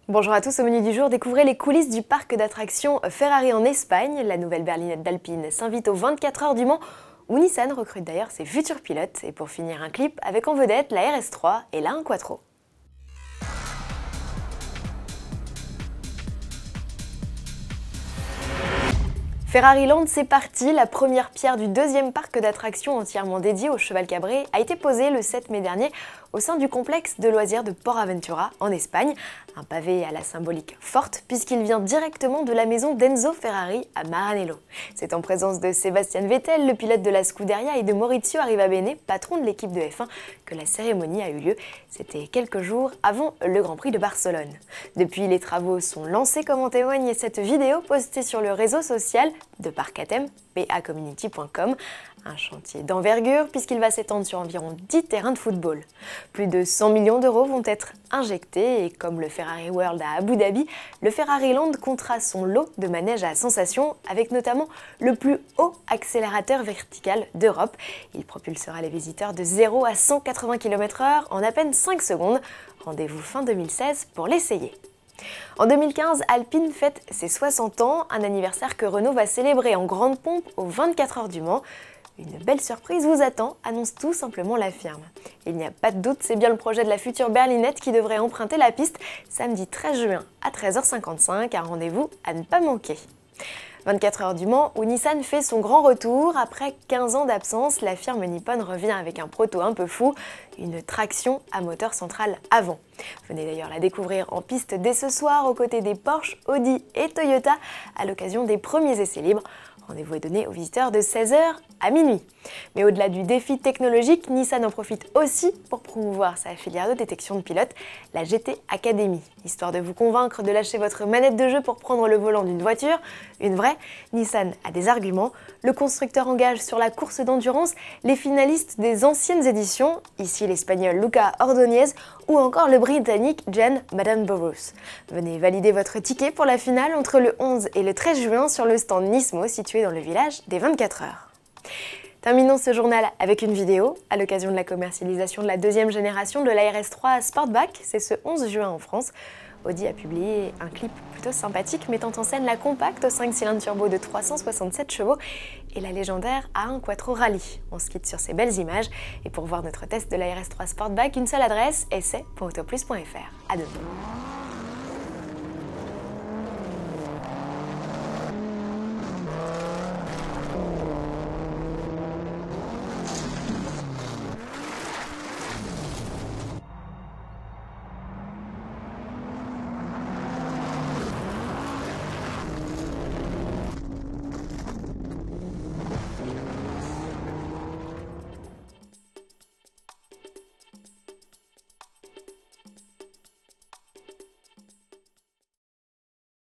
Bonjour à tous, au menu du jour, découvrez les coulisses du parc d'attractions Ferrari en Espagne. La nouvelle berlinette d'Alpine s'invite aux 24 heures du Mans, où Nissan recrute d'ailleurs ses futurs pilotes. Et pour finir, un clip avec en vedette la RS3 et la 1 Quattro. Ferrari Land, c'est parti. La première pierre du deuxième parc d'attractions entièrement dédié au cheval cabré a été posée le 7 mai dernier au sein du complexe de loisirs de Port Aventura en Espagne. Un pavé à la symbolique forte puisqu'il vient directement de la maison d'Enzo Ferrari à Maranello. C'est en présence de Sebastian Vettel, le pilote de la Scuderia, et de Maurizio Arrivabene, patron de l'équipe de F1, que la cérémonie a eu lieu. C'était quelques jours avant le Grand Prix de Barcelone. Depuis, les travaux sont lancés, comme en témoigne cette vidéo postée sur le réseau social de Parc à thème, pacommunity.com. Un chantier d'envergure puisqu'il va s'étendre sur environ 10 terrains de football. Plus de 100 millions d'euros vont être injectés et comme le Ferrari World à Abu Dhabi, le Ferrari Land comptera son lot de manèges à sensations avec notamment le plus haut accélérateur vertical d'Europe. Il propulsera les visiteurs de 0 à 180 km/h en à peine 5 secondes. Rendez-vous fin 2016 pour l'essayer. En 2015, Alpine fête ses 60 ans, un anniversaire que Renault va célébrer en grande pompe aux 24 heures du Mans. Une belle surprise vous attend, annonce tout simplement la firme. Il n'y a pas de doute, c'est bien le projet de la future berlinette qui devrait emprunter la piste samedi 13 juin à 13h55, un rendez-vous à ne pas manquer. 24 heures du Mans où Nissan fait son grand retour. Après 15 ans d'absence, la firme nippone revient avec un proto un peu fou, une traction à moteur central avant. Venez d'ailleurs la découvrir en piste dès ce soir aux côtés des Porsche, Audi et Toyota à l'occasion des premiers essais libres. Rendez-vous est donné aux visiteurs de 16h à minuit. Mais au-delà du défi technologique, Nissan en profite aussi pour promouvoir sa filière de détection de pilotes, la GT Academy. Histoire de vous convaincre de lâcher votre manette de jeu pour prendre le volant d'une voiture, une vraie, Nissan a des arguments. Le constructeur engage sur la course d'endurance les finalistes des anciennes éditions, ici l'espagnol Luca Ordóñez ou encore le britannique Jan Madden-Burrows. Venez valider votre ticket pour la finale entre le 11 et le 13 juin sur le stand Nismo situé dans le village des 24 heures. Terminons ce journal avec une vidéo. À l'occasion de la commercialisation de la deuxième génération de la RS3 Sportback, c'est ce 11 juin en France. Audi a publié un clip plutôt sympathique mettant en scène la compacte 5 cylindres turbo de 367 chevaux et la légendaire A1 Quattro Rally. On se quitte sur ces belles images et pour voir notre test de la RS3 Sportback, une seule adresse, essai.autoplus.fr. À demain.